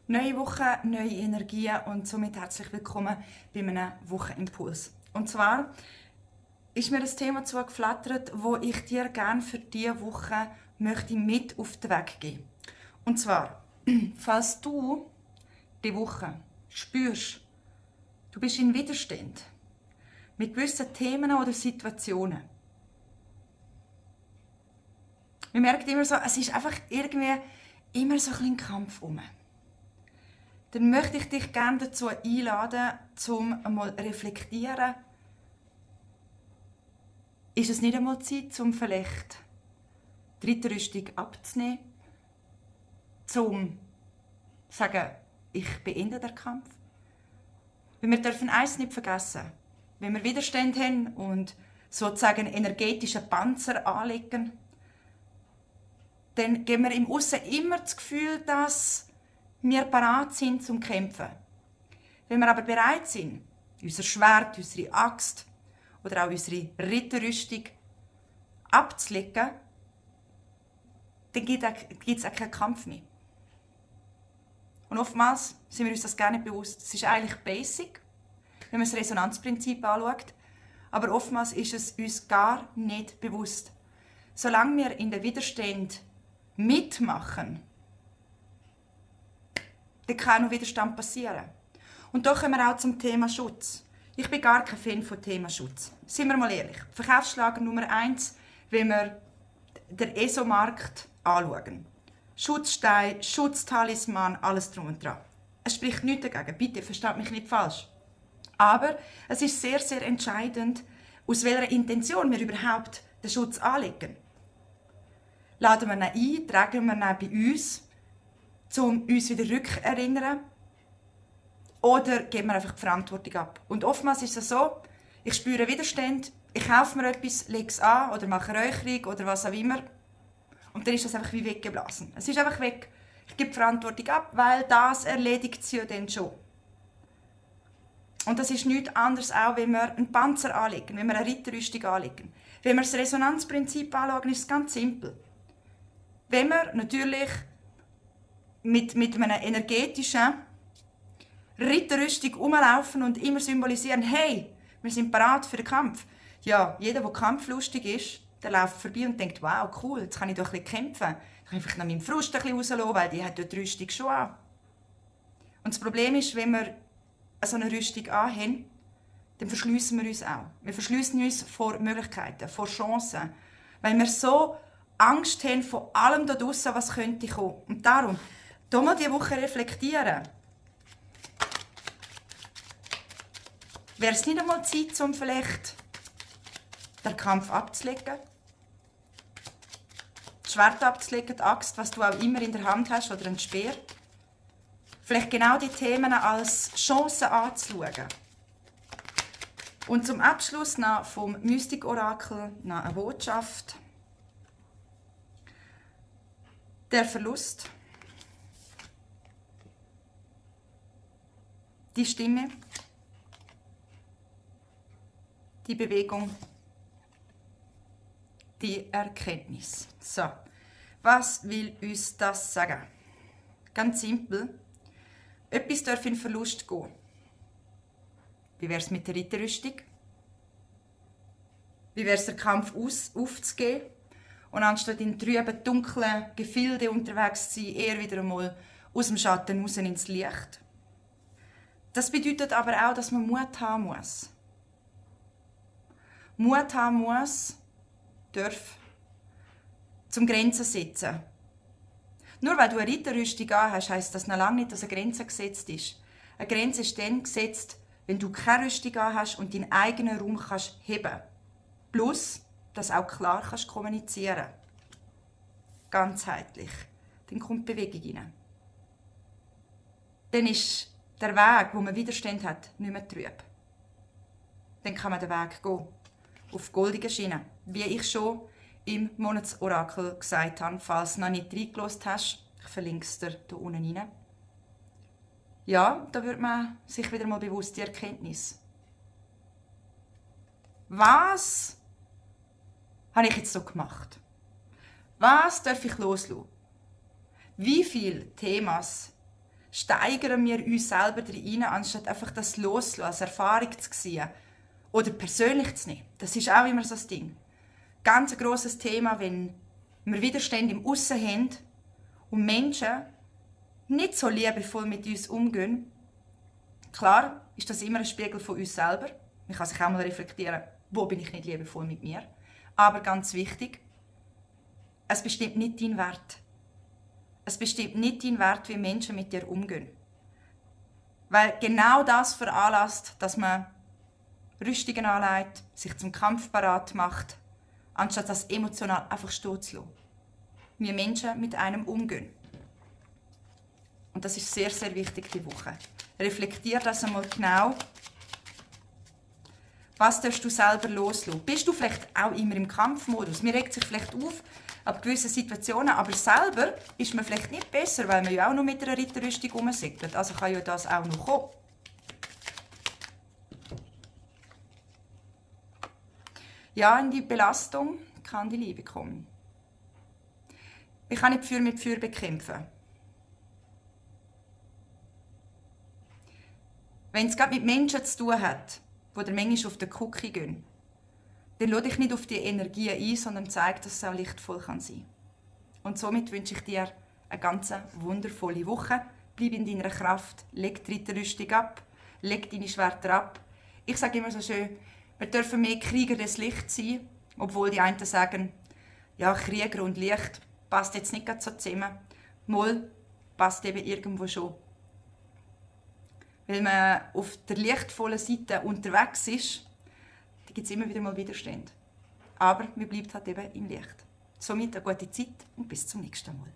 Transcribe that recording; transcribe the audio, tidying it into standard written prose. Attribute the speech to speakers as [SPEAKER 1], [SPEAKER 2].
[SPEAKER 1] Neue Woche, neue Energien und somit herzlich willkommen bei einem Wochenimpuls. Und zwar ist mir das Thema zugeflattert, wo ich dir gerne für diese Woche möchte mit auf den Weg geben. Und zwar, falls du die Woche spürst, du bist in Widerstand mit gewissen Themen oder Situationen. Man merkt immer so, es ist einfach irgendwie immer so ein bisschen Kampf um. Dann möchte ich dich gerne dazu einladen, um einmal zu reflektieren. Ist es nicht einmal Zeit, um vielleicht die Ritterrüstung abzunehmen? Um zu sagen, ich beende den Kampf? Weil wir dürfen eins nicht vergessen. Wenn wir Widerstand haben und sozusagen energetischen Panzer anlegen, dann geben wir im Aussen immer das Gefühl, dass wir bereit sind zum Kämpfen. Wenn wir aber bereit sind, unser Schwert, unsere Axt oder auch unsere Ritterrüstung abzulegen, dann gibt es auch keinen Kampf mehr. Und oftmals sind wir uns das gar nicht bewusst. Es ist eigentlich basic, wenn man das Resonanzprinzip anschaut, aber oftmals ist es uns gar nicht bewusst. Solange wir in den Widerstand mitmachen, dann kann noch Widerstand passieren. Und da kommen wir auch zum Thema Schutz. Ich bin gar kein Fan von Thema Schutz. Seien wir mal ehrlich. Verkaufsschlager Nummer 1, wenn wir den ESO-Markt anschauen. Schutzstein, Schutztalisman, alles drum und dran. Es spricht nichts dagegen, bitte, versteht mich nicht falsch. Aber es ist sehr, sehr entscheidend, aus welcher Intention wir überhaupt den Schutz anlegen. Laden wir ihn ein, tragen wir ihn bei uns, um uns wieder rückerinnern, oder geben wir einfach die Verantwortung ab. Und oftmals ist es so, ich spüre Widerstand, ich kaufe mir etwas, lege es an oder mache Räucherung oder was auch immer und dann ist das einfach wie weggeblasen. Es ist einfach weg. Ich gebe die Verantwortung ab, weil das erledigt sie ja dann schon. Und das ist nichts anderes auch, wenn wir einen Panzer anlegen, wenn wir eine Ritterrüstung anlegen. Wenn wir das Resonanzprinzip anschauen, ist es ganz simpel. Wenn wir natürlich mit einer energetischen Ritterrüstung rumlaufen und immer symbolisieren, hey, wir sind bereit für den Kampf. Ja, jeder, der kampflustig ist, der läuft vorbei und denkt, wow, cool, jetzt kann ich doch ein bisschen kämpfen. Dann kann ich einfach noch meinen Frust ein bisschen rauslassen, weil die hat dort die Rüstung schon an. Und das Problem ist, wenn wir so eine Rüstung anhaben, dann verschliessen wir uns auch. Wir verschliessen uns vor Möglichkeiten, vor Chancen, weil wir so Angst haben vor allem da draussen, was könnte kommen. Und darum, hier mal diese Woche reflektieren. Wäre es nicht einmal Zeit, um vielleicht den Kampf abzulegen? Das Schwert abzulegen, die Axt, was du auch immer in der Hand hast, oder ein Speer? Vielleicht genau die Themen als Chance anzuschauen. Und zum Abschluss noch vom Mystik-Orakel noch eine Botschaft. Der Verlust. Die Stimme. Die Bewegung. Die Erkenntnis. So, was will uns das sagen? Ganz simpel. Etwas darf in Verlust gehen. Wie wäre es mit der Ritterrüstung? Wie wäre es, den Kampf aufzugeben und anstatt in trüben, dunklen Gefilden unterwegs zu sein, eher wieder einmal aus dem Schatten raus ins Licht? Das bedeutet aber auch, dass man Mut haben muss. Mut haben muss, zum Grenzen setzen. Nur weil du eine Ritterrüstung anhast, heisst das noch lange nicht, dass eine Grenze gesetzt ist. Eine Grenze ist dann gesetzt, wenn du keine Rüstung anhast und deinen eigenen Raum kannst heben. Plus, dass auch klar kannst kommunizieren. Ganzheitlich. Dann kommt Bewegung rein. Dann ist der Weg, wo man Widerstand hat, nicht mehr trüb. Dann kann man den Weg gehen. Auf goldige Schiene. Wie ich schon im Monatsorakel gesagt habe, falls du noch nicht reingelassen hast, ich verlinke es dir hier unten rein. Ja, da wird man sich wieder mal bewusst, die Erkenntnis. Was habe ich jetzt so gemacht? Was darf ich loslassen? Wie viele Themen steigern wir uns selber rein, anstatt einfach das loszulassen, als Erfahrung zu sehen oder persönlich zu nehmen. Das ist auch immer so das Ding. Ganz ein grosses Thema, wenn wir Widerstände im Aussen haben und Menschen nicht so liebevoll mit uns umgehen. Klar ist das immer ein Spiegel von uns selber. Man kann sich auch mal reflektieren, wo bin ich nicht liebevoll mit mir. Aber ganz wichtig, es bestimmt nicht deinen Wert. Es bestimmt nicht deinen Wert, wie Menschen mit dir umgehen. Weil genau das veranlasst, dass man Rüstungen anlegt, sich zum Kampf bereit macht, anstatt das emotional einfach stehen zu lassen. Wie Menschen mit einem umgehen. Und das ist sehr, sehr wichtig diese Woche. Reflektier das einmal genau. Was darfst du selber loslassen? Bist du vielleicht auch immer im Kampfmodus? Mir regt sich vielleicht auf ab gewissen Situationen, aber selber ist man vielleicht nicht besser, weil man ja auch noch mit einer Ritterrüstung rumsickert. Also kann ja das auch noch kommen. Ja, in die Belastung kann die Liebe kommen. Ich kann nicht Feuer mit Feuer bekämpfen. Wenn es gerade mit Menschen zu tun hat, die dir manchmal auf den Cookie gehen, dann lade dich nicht auf die Energie ein, sondern zeig, dass es auch lichtvoll sein kann. Und somit wünsche ich dir eine ganz wundervolle Woche. Bleib in deiner Kraft, leg die Ritterrüstung ab, leg deine Schwerter ab. Ich sage immer so schön, wir dürfen mehr Krieger des Lichts sein, obwohl die einen sagen, ja, Krieger und Licht passt jetzt nicht so zusammen. Mal passt eben irgendwo schon. Weil man auf der lichtvollen Seite unterwegs ist, da gibt es immer wieder mal Widerstände. Aber man bleibt halt eben im Licht. Somit eine gute Zeit und bis zum nächsten Mal.